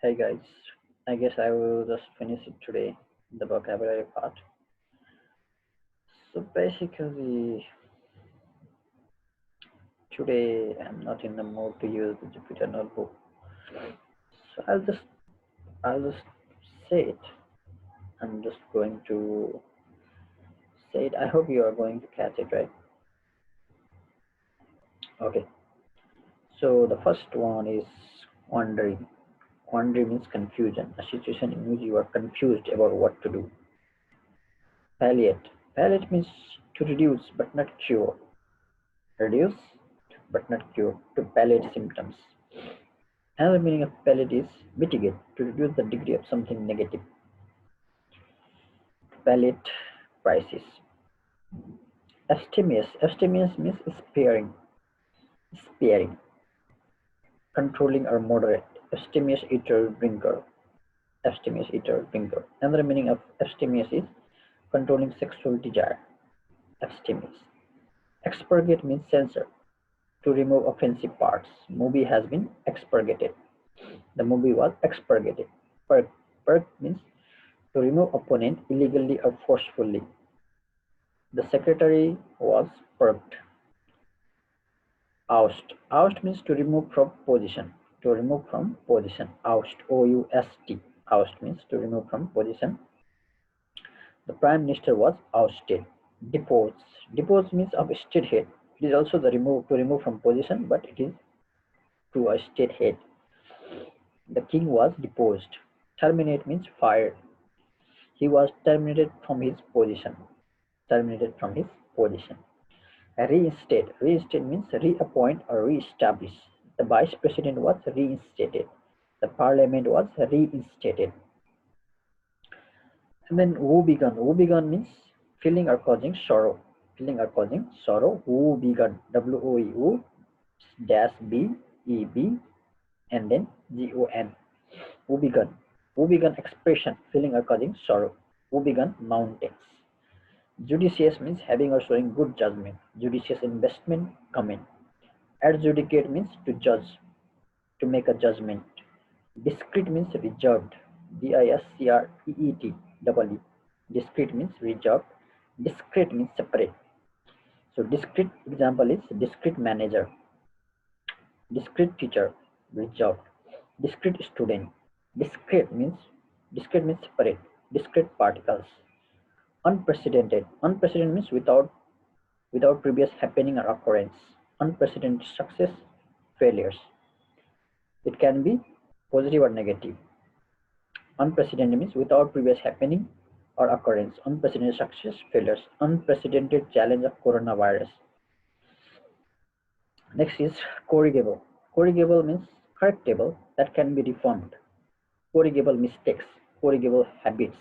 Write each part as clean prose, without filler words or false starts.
Hey guys, I guess I will just finish it today, the vocabulary part. So basically, today I'm not in the mood to use the Jupyter notebook. So I'll just say it. I'm just going to say it. I hope you are going to catch it, right? Okay. So the first one is quandary. Quandary means confusion, a situation in which you are confused about what to do. Palliate. Palliate means to reduce but not cure. Reduce but not cure, to palliate symptoms. Another meaning of palliate is mitigate, to reduce the degree of something negative. To palliate crisis. Abstemious. Abstemious means sparing, controlling or moderate. Abstemious eater, drinker. Abstemious eater, drinker. Another meaning of abstemious is controlling sexual desire. Abstemious. Expurgate means censor, to remove offensive parts. Movie has been expurgated. The movie was expurgated. Purge means to remove opponent illegally or forcefully. The secretary was purged. Oust. Oust means to remove from position. To remove from position. Oust. O-U-S-T. Oust means to remove from position. The prime minister was ousted. Depose. Depose means of a state head. It is also the remove from position, but it is to a state head. The king was deposed. Terminate means fired. He was terminated from his position. Terminated from his position. Reinstate. Reinstate means reappoint or re-establish. The vice president was reinstated. The parliament was reinstated. And then woe begone. Woe begone means feeling or causing sorrow. Feeling or causing sorrow. Woe begone. W-O-E. Woe dash B-E-B and then G-O-N. Woe begone. Woe begone expression. Feeling or causing sorrow. Woe begone mountains. Judicious means having or showing good judgment. Judicious investment come in. Adjudicate means to judge, to make a judgment. Discrete means reserved. D-I-S-C-R-E-E-T double E. Discrete means reserved. Discrete means separate. So discrete example is discrete manager. Discrete teacher, reserved. Discrete student. Discrete means separate. Discrete particles. Unprecedented. Unprecedented means without previous happening or occurrence. Unprecedented success, failures. It can be positive or negative. Unprecedented means without previous happening or occurrence. Unprecedented success, failures. Unprecedented challenge of coronavirus. Next is corrigable. Corrigable means correctable that can be reformed. Corrigable mistakes, corrigable habits,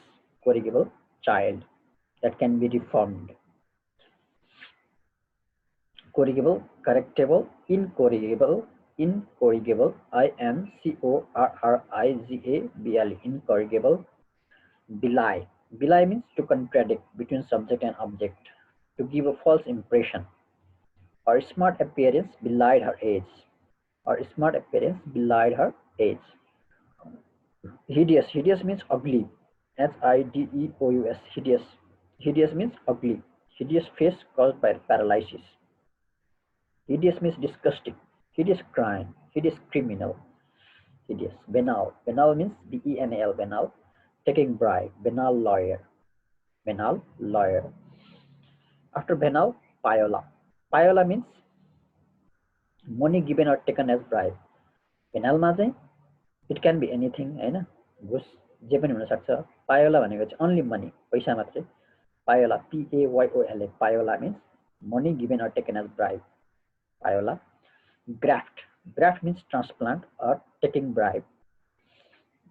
corrigable child that can be reformed. Corrigable, correctable, incorrigible, incorrigible, I-N-C-O-R-R-I-G-A-B-L-E, incorrigible. Belie. Belie means to contradict between subject and object, to give a false impression. Her smart appearance belied her age. Her smart appearance belied her age. Hideous. Hideous means ugly. Hideous. Hideous. Hideous means ugly. Hideous face caused by paralysis. Hideous means disgusting. Hideous crime. Hideous criminal. Hideous. Banal. Banal means B-E-N-A-L. Banal. Taking bribe. Banal lawyer. Banal lawyer. After banal, payola. Payola means money given or taken as bribe. पेनालमा चाहिँ it can be anything होइन, घुस जे पनि हुनसक्छ. पायोला भनेको चाहिँ only money, पैसा मात्रै. Payola P A Y O L A. Payola means money given or taken as bribe. Payola. Graft. Graft means transplant or taking bribe.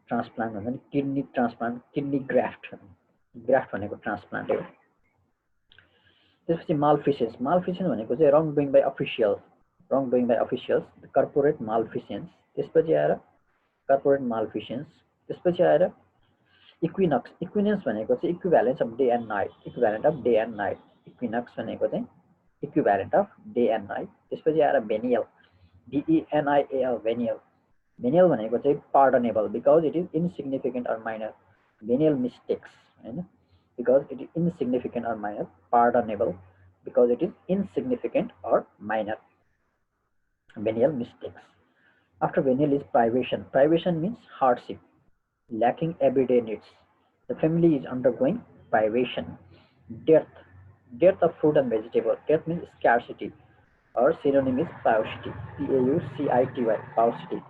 Transplant भन्छ नि kidney transplant, kidney graft. Graft भनेको ट्रान्सप्लान्ट हो. त्यसपछि मालफिसेन्स. मालफिसेन्स भनेको चाहिँ wrong doing by officials. Wrong doing by officials, corporate malfeasance. त्यसपछि आएर corporate malfeasance. त्यसपछि आएर इक्विनक्स. इक्विनेन्स भनेको चाहिँ equivalence of day and night. Equivalent of day and night. Equinox भनेको चाहिँ equivalent of day and night. त्यसपछि आएर भेनियल. डिइएनआइएल. भेनियल. Venial भनेको चाहिँ pardonable because it is insignificant or minor. Venial mistakes हैन, because it is insignificant or minor. Pardonable because it is insignificant or minor. Venial mistakes. After venial is privation. Privation means hardship, lacking everyday needs. The family is undergoing privation. Dearth. Dearth of food and vegetable. Dearth means scarcity, or synonym is paucity. Paucity. Paucity.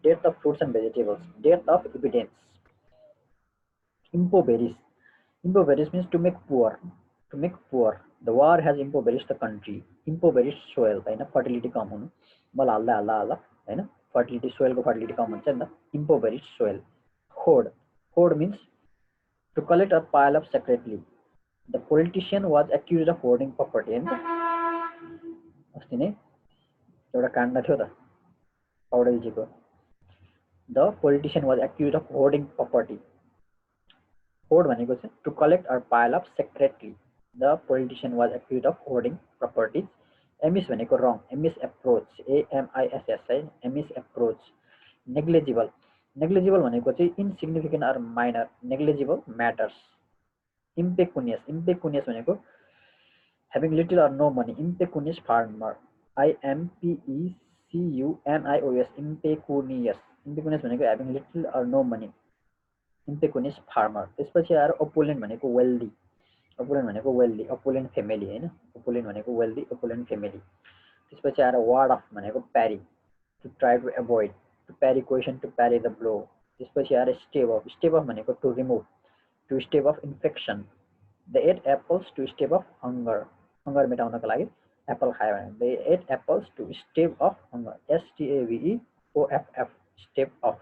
Dearth of fruits and vegetables. Dearth of evidence. Impoverished. Impoverished means to make poor. To make poor. The war has impoverished the country. Impoverished soil. होइन, fertility कम हुनु. मल हाल्दा हाल्दा हाल्दा होइन, fertility soil को fertility कम हुन्छ नि त. Impoverished soil. Hoard. Hoard means to collect or pile up secretly. The politician was accused of hoarding property. होइन त अस्ति नै एउटा काण्ड थियो त पौडेलजीको. The politician was accused of hoarding property. Hoard भनेको चाहिँ to collect or pile up secretly. The politician was accused of hoarding properties. Amiss भनेको wrong. Amiss approach. AMISS है. Amiss approach. Negligible. Negligible भनेको चाहिँ insignificant or minor. Negligible matters. Impecunious. Impecunious भनेको having little or no money. Impecunious farmer. IMPECUNIOUS. Impecunious. Impecunious भनेको having little or no money. Impecunious farmer. त्यसपछि आएर opulent भनेको wealthy. Opulent भनेको wealthy. Opulent family हैन. Opulent भनेको wealthy. Opulent family. त्यसपछि आएर ward off भनेको parry. To try to avoid. To parry question, to parry the blow. त्यसपछि आएर stave off. Stave off भनेको to remove. To stave off infection. They ate apples to stave off hunger. Hunger मेटाउनको लागि apple खायो भने. They ate apples to stave off hunger. STAVEOFF. Stave off.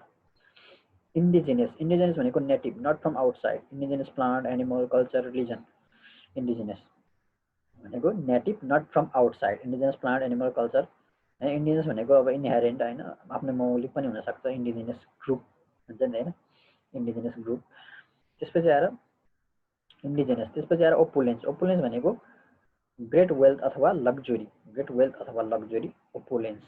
Indigenous. Indigenous भनेको native, not from outside. Indigenous plant, animal, culture, religion. Indigenous भनेको native, not from outside. Indigenous plant, animal, culture. Indigenous भनेको अब inherent हैन, आफ्नो मौलिक पनि हुन सक्छ. Indigenous group हुन्छ नि हैन, indigenous group. त्यसपछि आएर indigenous. त्यसपछि आएर opulence. Opulence भनेको great wealth अथवा luxury. Great wealth अथवा luxury. Opulence.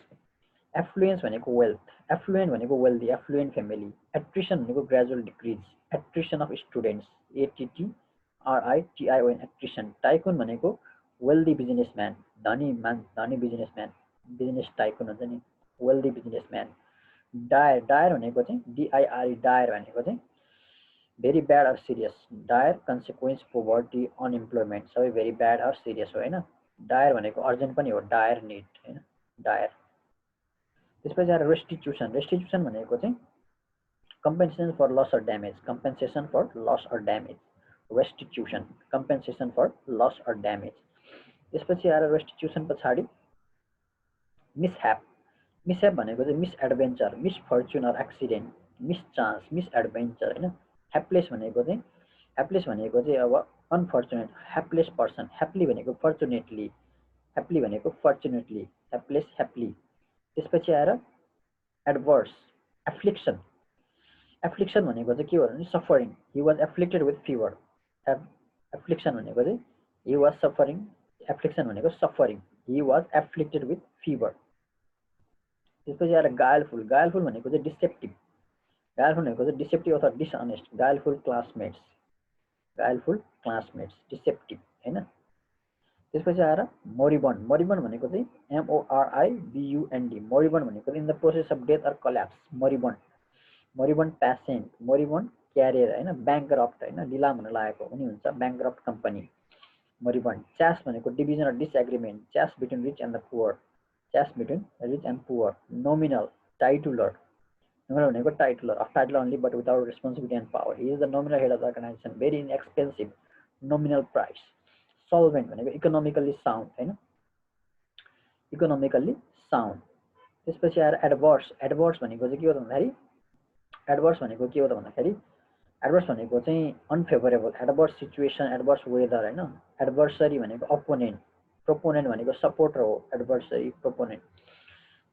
Affluence भनेको wealth. Affluent भनेको wealthy. Affluent family. Attrition भनेको gradual decrease. Attrition of students. ATTRITION. Attrition. Tycoon भनेको wealthy businessman. धनी businessman. Business tycoon हुन्छ नि. Wealthy businessman. Dire. Dire भनेको चाहिँ DIRE. Dire भनेको चाहिँ very bad or serious. Dire consequence, poverty, unemployment. सबै very bad or serious हो हैन. Dire भनेको urgent पनि हो. Dire need हैन. Dire. त्यसपछि आएर restitution. Restitution भनेको चाहिँ compensation for loss or damage. Compensation for loss or damage. Restitution. Compensation for loss or damage. त्यसपछि आएर restitution पछाडि mishap. Mishap भनेको चाहिँ misadventure, misfortune or accident, mischance, misadventure हैन. Hapless भनेको चाहिँ अब unfortunate, hapless person. Happily भनेको fortunately, happily भनेको fortunately, hapless, happily. त्यसपछि आएर adverse. Affliction. Affliction भनेको चाहिँ के हो भने suffering. He was afflicted with fever. Affliction भनेको चाहिँ he was suffering. Affliction भनेको suffering. He was afflicted with fever. त्यसपछि आएर guileful. Guileful भनेको चाहिँ deceptive. Guileful भनेको चाहिँ deceptive अथवा dishonest. Guileful classmates. Guileful classmates. Deceptive हैन. त्यसपछि आएर moribund. Moribund भनेको चाहिँ MORIBUND. Moribund भनेको in the process of death or collapse. Moribund. Moribund patient. Moribund carrier हैन. Bankrupt हैन, लिलाम हुन लागेको पनि हुन्छ. Bankrupt company. Moribund. Chaste भनेको division or disagreement. Chaste between rich and the poor. Chaste between rich and poor. Nominal. Titular. Nominal भनेको titular. Of title only but without responsibility and power. He is the nominal head of the organization. Very inexpensive. Nominal price. Solvent भनेको economically sound हैन. Economically sound. त्यसपछि आएर adverse. Adverse भनेको चाहिँ के हो भन्दाखेरि adverse भनेको के हो त भन्दाखेरि adverse भनेको चाहिँ unfavorable, adverse situation, adverse weather हैन. Adversary भनेको opponent, proponent भनेको supporter हो. Adversary, proponent.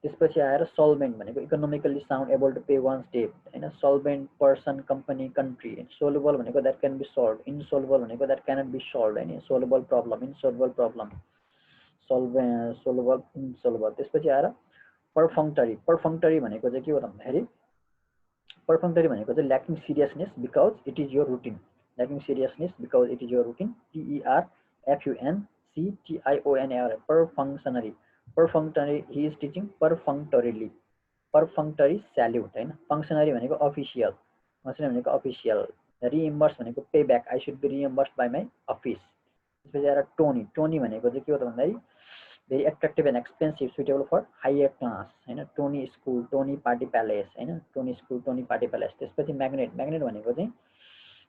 त्यसपछि आएर solvent भनेको economically sound, able to pay one's debt हैन. Solvent person, company, country. Solvable भनेको that can be solved. Insoluble भनेको that cannot be solved हैन. Solvable problem, insoluble problem. Solvable, insoluble. त्यसपछि आएर पर्फङ्क्टरी भनेको चाहिँ के हो भन्दाखेरि पर्फङ्क्टरी भनेको चाहिँ lacking seriousness because it is your routine, lacking seriousness because it is your routine, PERFUNCTIONER perfunctionary perfunctory he is teaching perfunctorily perfunctory salute हैन फङ्क्सनरी भनेको अफिसियल फङ्क्सनरी भनेको अफिसियल रिइम्बर्स भनेको pay back I should be reimbursed by my office त्यसपछि आएर Tony Tony भनेको चाहिँ के हो त भन्दाखेरि very attractive and expensive suitable for higher class हैन tony school tony party palace हैन tony school tony party palace त्यसपछि म्याग्नेट म्याग्नेट भनेको चाहिँ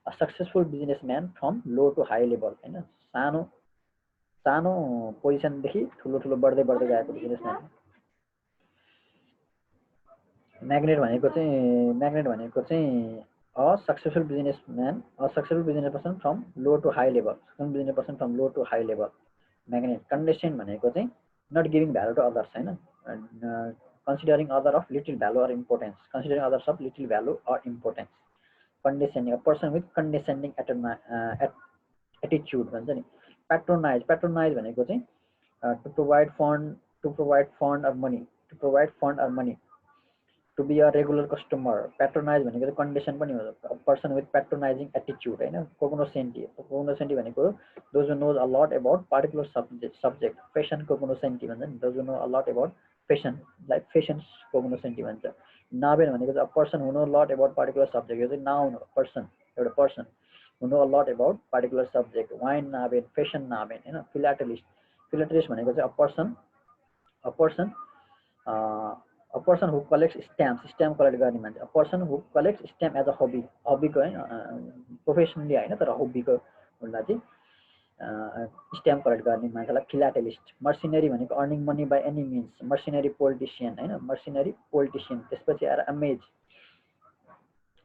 a successful businessman from low to high level हैन सानो सानो पोजिसनदेखि ठुलो ठुलो बढ्दै बढ्दै गएको बिजनेसम्यान म्याग्नेट भनेको चाहिँ a successful businessman a successful business person from low to high level successful business person from low to high level magnate condescend भनेको चाहिँ not giving value to others हैन considering other of little value or importance considering others of little value or importance condescending a person with condescending एटिच्युड भन्छ नि patronize भनेको चाहिँ to provide fund or money to be a regular customer patronise भनेको चाहिँ condition पनि हो person with patronising एटिच्युड होइन कोग्नोसेन्टी भनेको those knows a lot about particular subject fashion cognoscenti भन्छ नि those know a lot about fashion like fashion cognoscenti भन्छ नाबेन भनेको चाहिँ a person who know lot about particular subject यो चाहिँ नाउन हो पर्सन एउटा person who know a lot about particular subject wine नाबेन फेसन नाबेन होइन फिलाटेलिस्ट भनेको चाहिँ a person who collects stamp collect गर्ने मान्छे a person who collects stamp as a हबीको हैन प्रोफेसनली हैन तर हबीको भन्दा चाहिँ स्ट्याम्प कलेक्ट गर्ने मान्छेलाई फिलाटेलिस्ट मर्सिनरी भनेको earning money by any means mercenary politician हैन मर्सिनरी पोलिटिसियन त्यसपछि आएर अमेज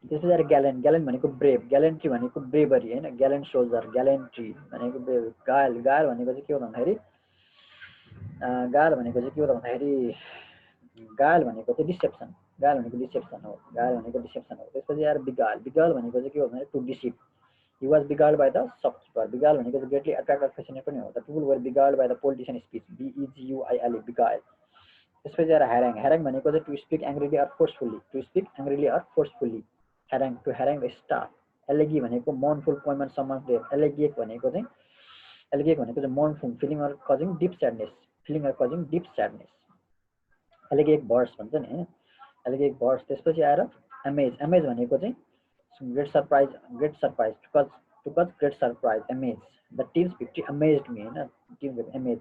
त्यसपछि आएर ग्यालेन्ट भनेको ब्रेभ ग्यालेन्ट्री भनेको ब्रेभरी हैन ग्यालेन्ट सोल्जर ग्यालेन्ट्री भनेको ब्रेभ गायल भनेको चाहिँ के हो भन्दाखेरि गायल भनेको चाहिँ डिसेप्सन हो त्यसपछि आएर बिगाल भनेको चाहिँ के हो भने to deceive he was beguiled by the shopkeeper beguile भनेको चाहिँ greatly attracted fascinated पनि हो the people were beguiled by the politician speech beguile beguile त्यसपछि आएर harangue भनेको चाहिँ to speak angrily or forcefully harangue to harangue the staff elegy भनेको mournful poem and someone's death elegiac भनेको चाहिँ mournful feeling or causing deep sadness elegiac verse भन्छ नि हैन elegiac verse त्यसपछि आएर amaze भनेको चाहिँ great surprise to cause great surprise amaze the team's victory amazed me हैन team with amaze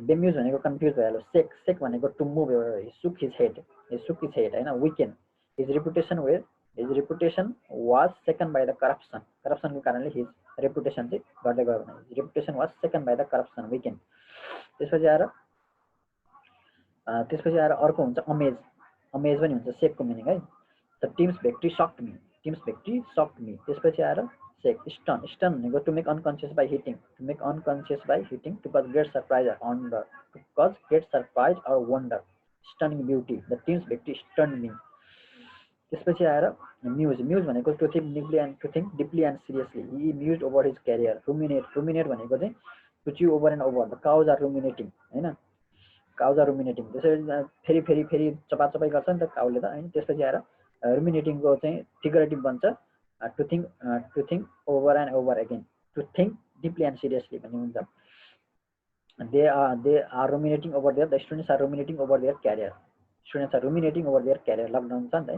bemused भनेको confused भयो shake भनेको to move he shook his head हैन weaken his reputation was shaken by the corruption को कारणले his reputation चाहिँ गर्दै गयो भने his reputation was shaken by the corruption weaken त्यसपछि आएर अर्को हुन्छ अमेज पनि हुन्छ शेकको मिनिङ है the team's victory shocked me त्यसपछि आएर शेक stun भनेको to make unconscious by hitting to cause great surprise or wonder stunning beauty the team's victory stunned me त्यसपछि आएर muse भनेको to think deeply and seriously he mused over his career ruminate भनेको चाहिँ to chew over and over the cows are ruminating हैन त्यसरी फेरि चपाचपाई गर्छ नि त काउले त हैन त्यसपछि आएर ruminating को चाहिँ figurative बन्छ to think over and over again to think deeply and seriously भन्ने हुन्छ they are ruminating over their the students are ruminating over their career lockdown छ नि त है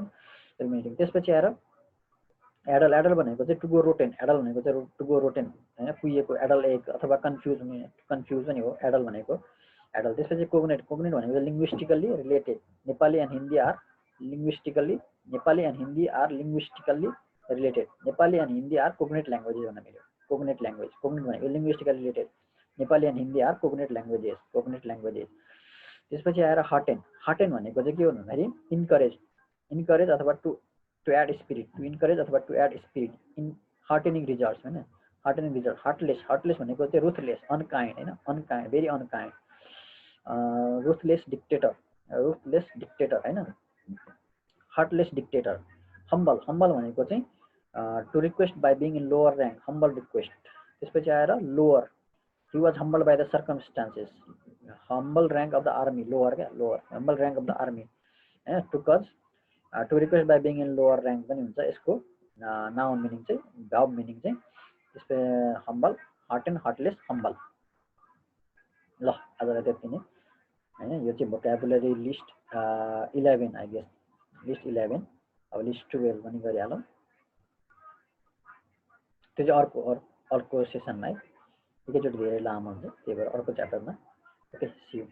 ruminating त्यसपछि आएर एडल भनेको चाहिँ to go rotten भनेको चाहिँ to go rotten हैन कुहिएको एडल एक अथवा कन्फ्युज पनि हो एडल भनेको त्यसपछि कोग्नेट भनेको linguistically related Nepali and Hindi are linguistically related Nepali and Hindi are cognate languages भन्न मिल्यो कोग्नेट भनेको linguistically related Nepali and Hindi are cognate languages त्यसपछि आएर हटेन भनेको चाहिँ के हो भन्दाखेरि इन्करेज अथवा to add spirit in heartening results हैन हार्टलेस भनेको चाहिँ रुथलेस अनकाइन्ड हैन unkind very unkind ruthless dictator हैन हार्टलेस डिक्टेटर हम्बल भनेको चाहिँ to request by being in lower rank humble request त्यसपछि आएर lower he was humbled by the circumstances humble rank of the army, lower क्या lower, humble rank of the army to cause to request by being in lower rank पनि हुन्छ। यसको noun meaning चाहिँ verb meaning चाहिँ त्यसको humble, heart and heartless, humble। ल आजलाई त्यति नै हैन। यो चाहिँ vocabulary list 11 I guess, list 11। अब list 12 पनि गरिहालौँ, त्यो चाहिँ अर्को सेसनमा है, एकैचोटि धेरै लामो हुन्छ, त्यही भएर अर्को च्याप्टरमा। Okay, C you.